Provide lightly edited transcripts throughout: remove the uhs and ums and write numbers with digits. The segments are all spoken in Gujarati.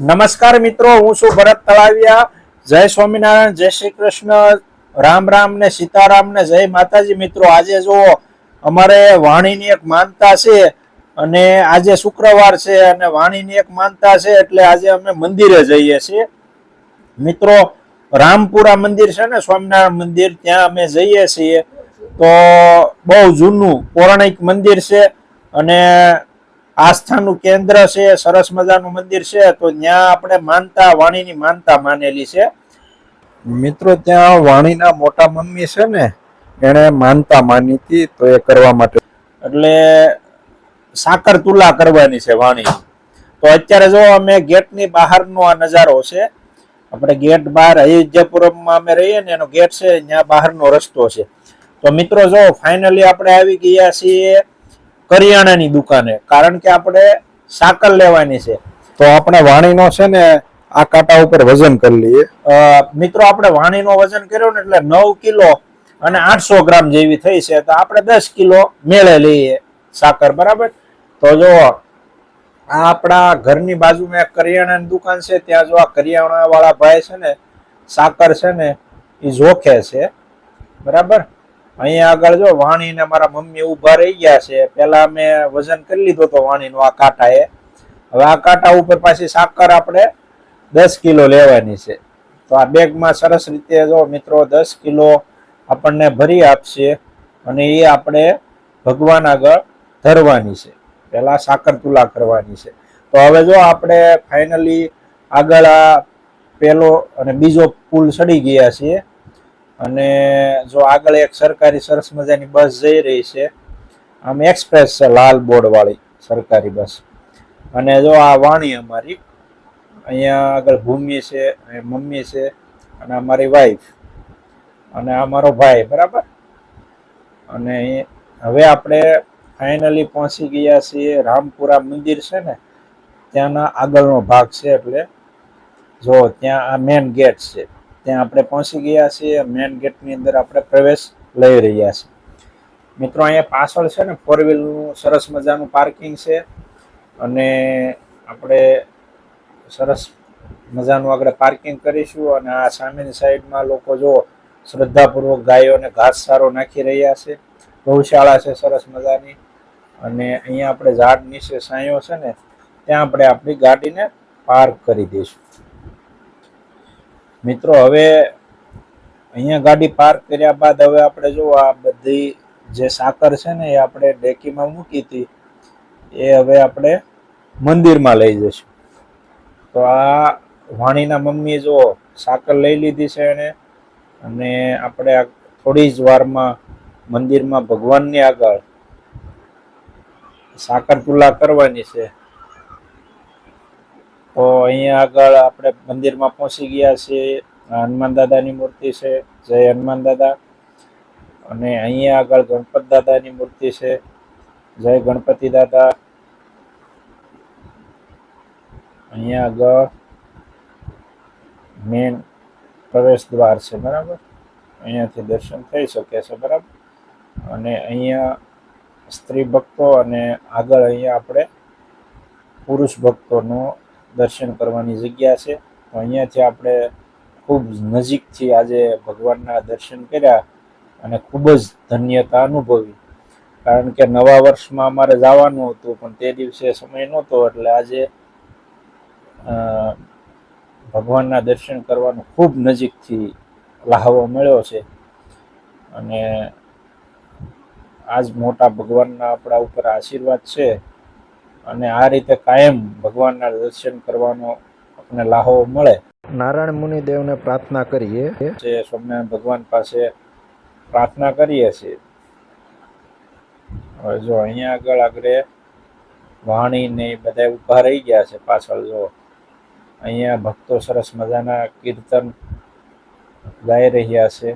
નમસ્કાર મિત્રો, હું છું ભરત તળાવિયા. જય સ્વામિનારાયણ, જય શ્રી કૃષ્ણ, રામ રામ ને સીતારામ ને જય માતાજી. મિત્રો, આજે જો અમારે વાણીની એક માનતા છે અને આજે શુક્રવાર છે અને વાણીની એક માનતા છે એટલે આજે અમે મંદિરે જઈએ છીએ. મિત્રો, રામપુરા મંદિર છે ને, સ્વામિનારાયણ મંદિર, ત્યાં અમે જઈએ છીએ. તો બહુ જૂનું પૌરાણિક મંદિર છે અને આસ્થાનું કેન્દ્ર છે. સરસ મજાનું મંદિર છે. તો ત્યાં આપણે માનતા, વાણીની માનતા માનેલી છે. મિત્રો, ત્યાં વાણીના મોટા મમ્મી છે ને, એને માનતા માની હતી, તો એ કરવા માટે એટલે સાકર તુલા કરવાની છે વાણી. તો અત્યારે જો અમે ગેટની બહારનો આ નજારો છે. આપણે ગેટ બહાર અયોધ્યાપુરમમાં અમે રહીએ ને, એનો ગેટ છે, ત્યાં બહારનો રસ્તો છે. તો મિત્રો, જો ફાઇનલી આપણે આવી ગયા છીએ કરિયાણાની દુકાને, કારણ કે આપણે સાકર લેવાની છે. તો આપણે વાણીનો છે ને આ કાંટા ઉપર વજન કરી લઈએ. મિત્રો, આપણે વાણીનો વજન કર્યો ને એટલે 9 કિલો અને 800 ગ્રામ જેવી થઈ છે. તો આપણે 10 કિલો મેળે લઈએ સાકર, બરાબર. તો જો આ આપણા ઘરની બાજુમાં એક કરિયાણાની દુકાન છે. ત્યાં જો આ કરિયાણા વાળા ભાઈ છે ને, સાકર છે ને એ જોખે છે, બરાબર. અહીંયા આગળ જો વાણી ને મારા મમ્મી ઉભા રહી ગયા છે. પેલા અમે વજન કરી લીધો તો વાણીનો આ કાંટા એ. હવે આ કાંટા ઉપર પાછી સાકર આપણે 10 કિલો લેવાની છે. તો આ બેગમાં સરસ રીતે જો મિત્રો 10 કિલો આપણને ભરી આપશે અને એ આપણે ભગવાન આગળ ધરવાની છે. પેલા સાકર તુલા કરવાની છે. તો હવે જો આપણે ફાઇનલી આગળ આ પેલો અને બીજો પુલ ચડી ગયા છીએ અને જો આગળ એક સરકારી સરસ મજાની બસ જઈ રહી છે. આમ એક્સપ્રેસ છે, લાલ બોર્ડ વાળી સરકારી બસ. અને જો આ વાણી અમારી, અહીંયા આગળ ભૂમિ છે, મમ્મી છે અને અમારી વાઈફ અને આ મારો ભાઈ, બરાબર. અને હવે આપણે ફાઇનલી પહોંચી ગયા છીએ રામપુરા મંદિર છે ને, ત્યાંના આગળનો ભાગ છે. એટલે જો ત્યાં આ મેન ગેટ છે, ત્યાં આપણે પહોંચી ગયા છીએ. મેન ગેટની અંદર આપણે પ્રવેશ લઈ રહ્યા છીએ. મિત્રો, અહીંયા પાછળ છે ને 4 વ્હીલનું સરસ મજાનું પાર્કિંગ છે અને આપણે સરસ મજાનું આગળ પાર્કિંગ કરીશું. અને આ સામેની સાઈડમાં લોકો જો શ્રદ્ધાપૂર્વક ગાયોને ઘાસચારો નાખી રહ્યા છે. ગૌશાળા છે સરસ મજાની. અને અહીંયા આપણે ઝાડ નીચે છાંયો છે ને, ત્યાં આપણે આપણી ગાડીને પાર્ક કરી દઈશું. મિત્રો, હવે અહીંયા ગાડી પાર્ક કર્યા બાદ હવે આપણે જો આ બધી જે સાકર છે ને એ આપણે ડેકીમાં મૂકી હતી, એ હવે આપણે મંદિરમાં લઈ જઈશું. તો આ વાણીના મમ્મી જો સાકર લઈ લીધી છે એને, અને આપણે થોડી જ વારમાં મંદિરમાં ભગવાનની આગળ સાકર તુલા કરવાની છે. તો અહીંયા આગળ આપણે મંદિરમાં પહોંચી ગયા છીએ. હનુમાન દાદાની મૂર્તિ છે, જય હનુમાન દાદા. અને અહીંયા આગળ ગણપત દાદાની મૂર્તિ છે, જય ગણપતિ દાદા. અહીંયા આગળ મેન પ્રવેશ દ્વાર છે, બરાબર. અહીંયાથી દર્શન થઈ શકે છે, બરાબર. અને અહીંયા સ્ત્રી ભક્તો અને આગળ અહીંયા આપણે પુરુષ ભક્તોનો દર્શન કરવાની જગ્યા છે. તો અહીંયાથી આપણે ખૂબ નજીકથી આજે ભગવાનના દર્શન કર્યા અને ખૂબ જ ધન્યતા અનુભવી. કારણ કે નવા વર્ષમાં અમારે જવાનું હતું પણ તે દિવસે સમય નહોતો, એટલે આજે ભગવાનના દર્શન કરવાનો ખૂબ નજીકથી લહાવો મળ્યો છે. અને આજ મોટા ભગવાનના આપણા ઉપર આશીર્વાદ છે. અને આ રીતે કાયમ ભગવાનના દર્શન કરવાનો આપણને લાહો મળે. નારાયણ મુનિ દેવને પ્રાર્થના કરીએ, સ્વામિનારાયણ ભગવાન પાસે પ્રાર્થના કરીએ છીએ. હવે જો અહીંયા આગળ વાણી ને બધા ઉભા રહી ગયા છે પાછળ. જો અહીંયા ભક્તો સરસ મજાના કીર્તન ગાઈ રહ્યા છે.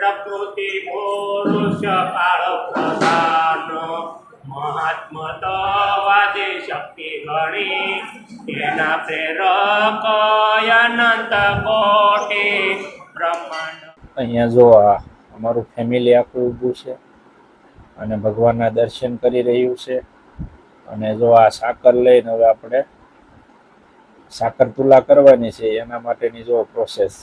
પ્રકૃતિ પુરુષ કાળ પ્રધાન મહાત્મતવાદી શક્તિ ગણી તેના પ્રેરક અનંત કોટી બ્રહ્માંડ. અહીંયા જો આ અમારું ફેમિલી આખું ઊભું છે અને ભગવાનના દર્શન કરી રહ્યું છે. અને જો આ સાકર લઈને હવે આપણે સાકર તુલા કરવાની છે, એના માટેની જો પ્રોસેસ.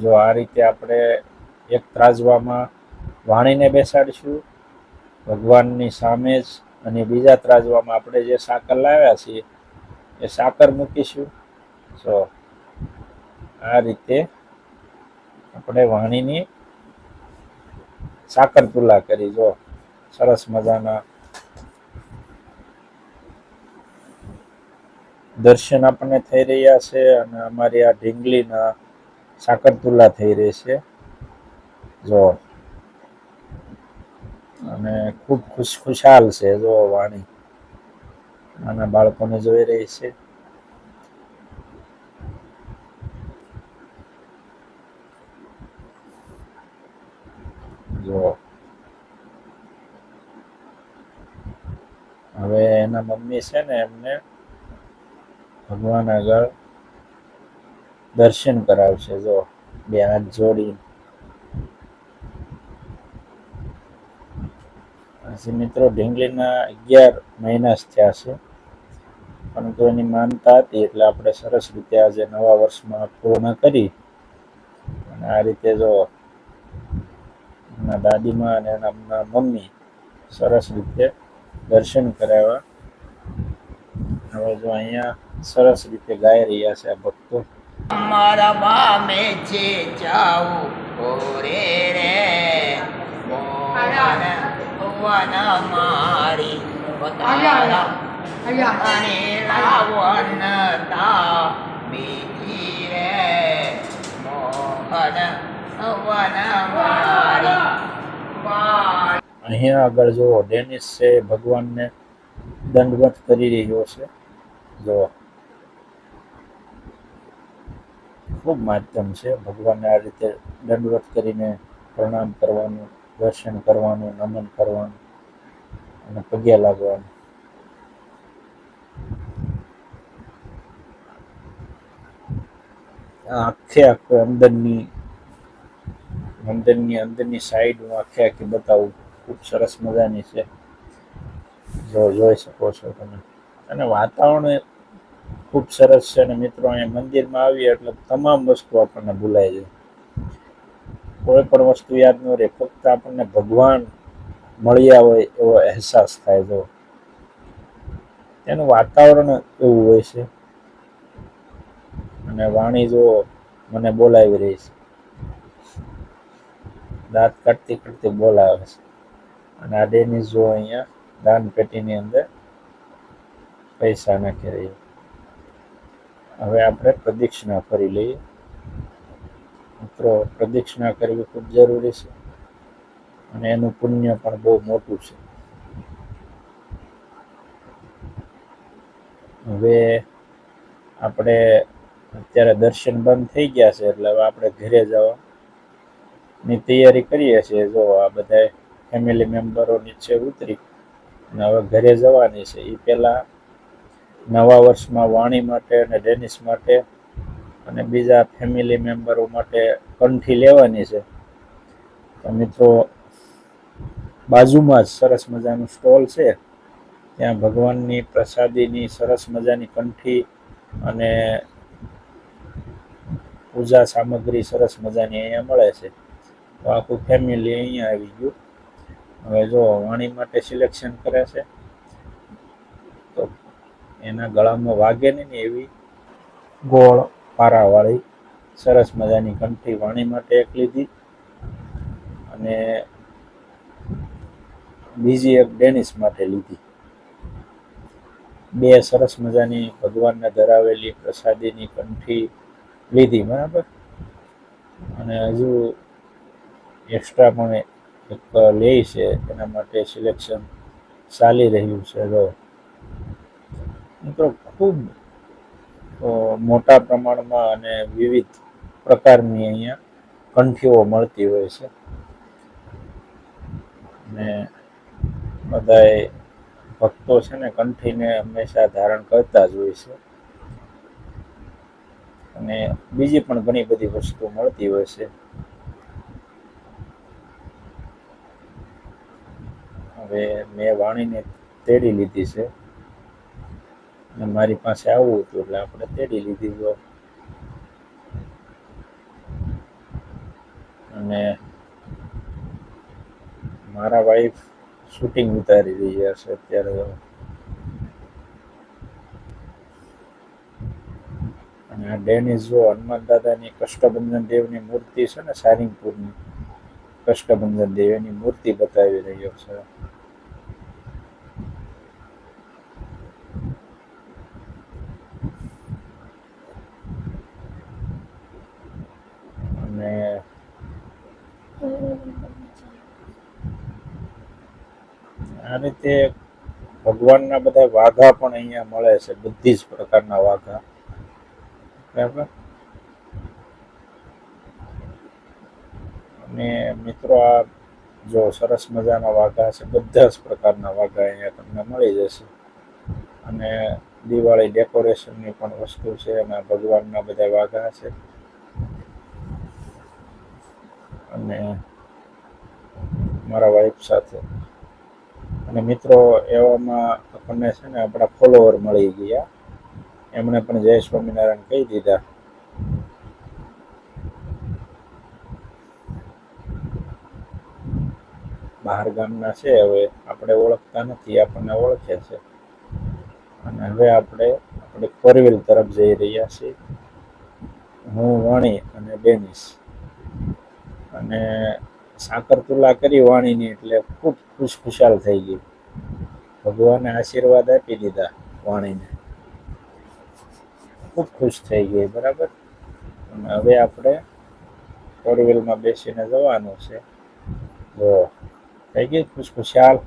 જો આ રીતે આપણે એક ત્રાજવામાં વાણીને બેસાડીશું ભગવાનની સામે જ, અને બીજા ત્રાજવામાં આપણે જે સાકર લાવ્યા છીએ એ સાકર મૂકીશું. જો આ રીતે આપણે વાણીની સાકર તુલા કરી. જો સરસ મજાના દર્શન આપણને થઈ રહ્યા છે, અને અમારી આ ઢીંગલીના સાકર તુલા થઈ રહી છે. જો અને ખૂબ ખુશખુશાલ છે. જો વાણી નાના બાળકોને જોઈ રહી છે. જો હવે એના મમ્મી છે ને એમને ભગવાન આગળ દર્શન કરાવશે. જો બે હાથ જોડી. હજી મિત્રો ઢીંગલીના 11 મહિના જ થયા છે, પરંતુ એની માનતા હતી એટલે આપણે સરસ રીતે આજે નવા વર્ષમાં પૂર્ણ કરી. અને આ રીતે જો એના દાદીમાં અને એના મમ્મી સરસ રીતે દર્શન કરાવ્યા. હવે જો અહીંયા સરસ રીતે ગાઈ રહ્યા છે આ ભક્તો. મારા બામે છે જાઉં ઓરે રે મોહન ભુવન મારી પોતાના અને રાવણ તા બીજી રે મોહન ભુવન મારી. અહીંયા આગળ જો ડેનિસ છે ભગવાનને દંડવત કરી રહ્યો છે. જો ખૂબ માધ્યમ છે ભગવાનને આ રીતે દંડવત કરીને પ્રણામ કરવાનું, દર્શન કરવાનું, નમન કરવાનું અને પગે લાગવાનું. આખે આખું અંદરની સાઈડ હું આખી બતાવું. ખૂબ સરસ મજાની છે. જો જોઈ શકો છો તમે. અને વાતાવરણ ખૂબ સરસ છે. અને મિત્રો અહીંયા મંદિરમાં આવીએ એટલે તમામ વસ્તુ આપણને ભૂલાઈ જાય. કોઈ પણ વસ્તુ યાદ ન રહે, ફક્ત આપણને ભગવાન મળ્યા હોય એવો અહેસાસ થાય. જો તેનું વાતાવરણ એવું હોય છે. અને વાણી જો મને બોલાવી રહી છે, દાંત કાઢતી કાઢતી બોલાવે છે. અને આ ડેનિસ જો અહીંયા દાન પેટીની અંદર પૈસા નાખી રહી. હવે આપણે પ્રદક્ષિણા ફરી લઈએ. મિત્રો પ્રદક્ષિણા કરવી ખૂબ જરૂરી છે, અને એનું પુણ્ય પણ બહુ મોટું છે. હવે આપણે અત્યારે દર્શન બંધ થઈ ગયા છે એટલે હવે આપણે ઘરે જવાની તૈયારી કરીએ છીએ. જો આ બધા ફેમિલી મેમ્બરો નીચે ઉતરી અને હવે ઘરે જવાની છે. એ પહેલાં નવા વર્ષમાં વાણી માટે અને ડેનિસ માટે અને બીજા ફેમિલી મેમ્બરો માટે કંઠી લેવાની છે. તો મિત્રો બાજુમાં જ સરસ મજાનું સ્ટોલ છે, ત્યાં ભગવાનની પ્રસાદીની સરસ મજાની કંઠી અને પૂજા સામગ્રી સરસ મજાની અહીંયા મળે છે. તો આખું ફેમિલી અહીંયા આવી ગયું. હવે જો વાણી માટે સિલેક્શન કરે છે, તો એના ગળામાં વાગે નહીં એવી ગોળ પારાવાળી સરસ મજાની કંઠી વાણી માટે એક લીધી, અને બીજી એક ડેનિસ માટે લીધી. બે સરસ મજાની ભગવાનને ધરાવેલી પ્રસાદીની કંઠી લીધી, બરાબર. અને હજુ એક્સ્ટ્રા પણ એક લે છે, એના માટે સિલેક્શન ચાલી રહ્યું છે. જો મિત્રો ખૂબ મોટા પ્રમાણમાં અને વિવિધ પ્રકારની અહીંયા કંઠીઓ મળતી હોય છે. અને બધાય ભક્તો છે ને કંઠીને હંમેશા ધારણ કરતા જ હોય છે. અને બીજી પણ ઘણી બધી વસ્તુ મળતી હોય છે. હવે મેં વાણીને તેડી લીધી છે અને મારી પાસે આવવું હતું એટલે આપણે તેડી લીધી જો. અને મારા વાઈફ શૂટિંગ ઉતારી રહ્યા છે અત્યારે જો. અને આ ડેનિસ જો હનુમાન દાદાની કષ્ટભંજન દેવની મૂર્તિ છે ને, સારંગપુરની કષ્ટભંજન દેવ એની મૂર્તિ બતાવી રહ્યો છે. અને આ રીતે ભગવાનના બધા વાઘા પણ અહીંયા મળે છે, બધી જ પ્રકારના વાઘા. બરાબર. અને મિત્રો આ જો સરસ મજાના વાઘા છે, બધા જ પ્રકારના વાઘા અહીંયા તમને મળી જશે. અને દિવાળી ડેકોરેશનની પણ વસ્તુ છે અને ભગવાનના બધા વાઘા છે. અને મારા વાઈફ સાથે. અને મિત્રો એવામાં આપણને છે ને આપણા ફોલોવર મળી ગયા, એમણે પણ જય સ્વામિનારાયણ કહી દીધા. બહાર ગામના છે, હવે આપણે ઓળખતા નથી, આપણને ઓળખે છે. અને હવે આપણે આપણી 4 વ્હીલ તરફ જઈ રહ્યા છીએ, હું, વાણી અને ડેનિસ. અને સાકર તુલા કરી વાણીની એટલે ખૂબ ખુશખુશાલ થઈ ગઈ. ભગવાને આશીર્વાદ આપી દીધા વાણીને, ખૂબ ખુશ થઈ ગઈ. બરાબર. અને હવે આપણે 4 વ્હીલમાં બેસીને જવાનું છે. જો થઈ ગઈ ખુશખુશાલ.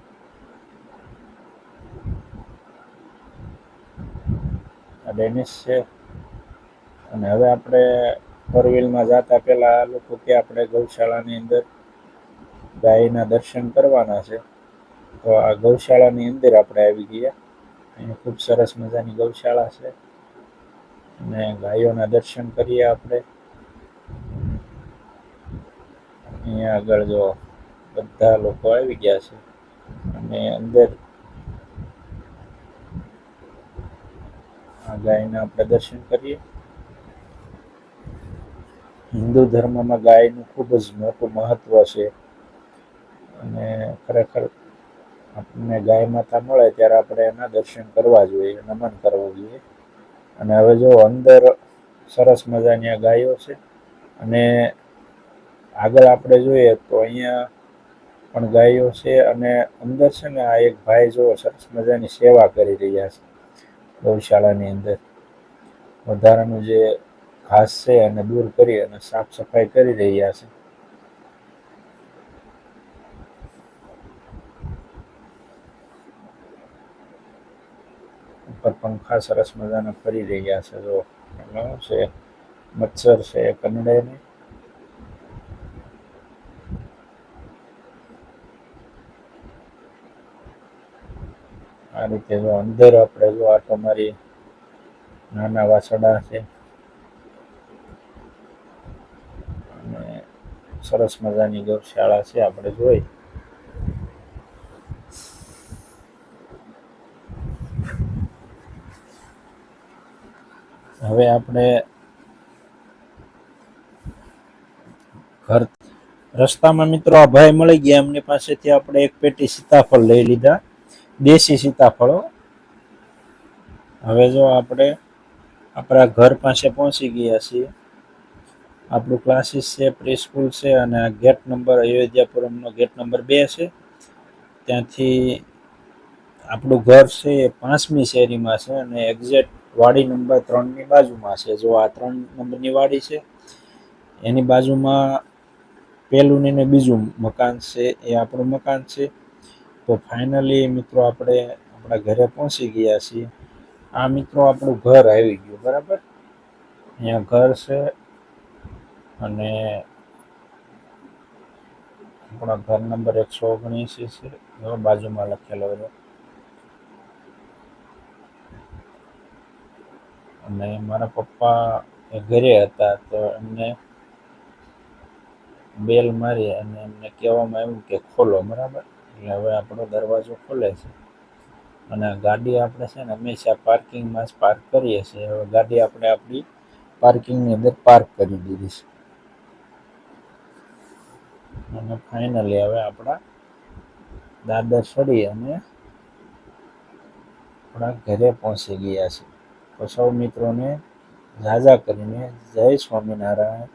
આ ડેનિસ છે. અને હવે આપણે 4 વ્હીલમાં જતા પહેલા આ લોકો કે આપણે ગૌશાળાની અંદર ગાયના દર્શન કરવાના છે, તો આ ગૌશાળાની અંદર આપણે આવી ગયા. અહીંયા ખૂબ સરસ મજાની ગૌશાળા છે અને ગાયોના દર્શન કરીએ આપણે. અહીંયા આગળ જો બધા લોકો આવી ગયા છે અને અંદર આ ગાયના આપણે દર્શન કરીએ. હિન્દુ ધર્મમાં ગાયનું ખૂબ જ મોટું મહત્વ છે અને ખરેખર આપણને ગાય માતા મળે ત્યારે આપણે એના દર્શન કરવા જોઈએ, નમન કરવું જોઈએ. અને હવે જો અંદર સરસ મજાની આ ગાયો છે અને આગળ આપણે જોઈએ તો અહીંયા પણ ગાયો છે. અને અંદર છે ને આ એક ભાઈ જો સરસ મજાની સેવા કરી રહ્યા છે ગૌશાળાની અંદર. વધારાનું જે ઘાસ છે એને દૂર કરી અને સાફ સફાઈ કરી રહ્યા છે. ઉપર પંખા સરસ મજાના ફરી રહ્યા છે. જો છે મચ્છર છે એ કંડે નહીં. આ રીતે જો અંદર આપણે જો આટો મારી, નાના વાછરડા છે અને સરસ મજાની ગૌશાળા છે આપણે જોઈ. હવે આપણે ઘર રસ્તામાં મિત્રો આ ભાઈ મળી ગયા, એમની પાસેથી આપણે એક પેટી સીતાફળ લઈ લીધા, દેશી સીતાફળો. હવે જો આપણે આપણા ઘર પાસે પહોંચી ગયા છીએ. આપણું ક્લાસીસ છે, પ્રી સ્કૂલ છે અને આ ગેટ નંબર અયોધ્યાપુરમનો ગેટ નંબર 2 છે. ત્યાંથી આપણું ઘર છે એ 5મી શેરીમાં છે અને એક્ઝેક્ટ વાડી નંબર 3ની બાજુમાં છે. જો આ 3 નંબરની વાડી છે, એની બાજુમાં પહેલું ને બીજું મકાન છે એ આપણું મકાન છે. તો ફાઇનલી મિત્રો આપણે આપણા ઘરે પહોંચી ગયા છીએ. આ મિત્રો આપણું ઘર આવી ગયું. બરાબર. અહીંયા ઘર છે અને આપણા ઘર નંબર 179 છે, બાજુમાં લખેલો છે. અને મારા પપ્પા એ ઘરે હતા તો એમને બેલ મારી અને એમને કહેવામાં આવ્યું કે ખોલો. બરાબર. એટલે હવે આપણો દરવાજો ખોલે છે અને ગાડી આપણે છે ને હંમેશા પાર્કિંગમાં જ પાર્ક કરીએ છીએ. હવે ગાડી આપણે આપણી પાર્કિંગની અંદર પાર્ક કરી દીધી છે અને ફાઇનલી હવે આપણા દાદર ચડી અને આપણા ઘરે પહોંચી ગયા છે. તો સૌ મિત્રોને ઝાઝા કરીને જય સ્વામિનારાયણ.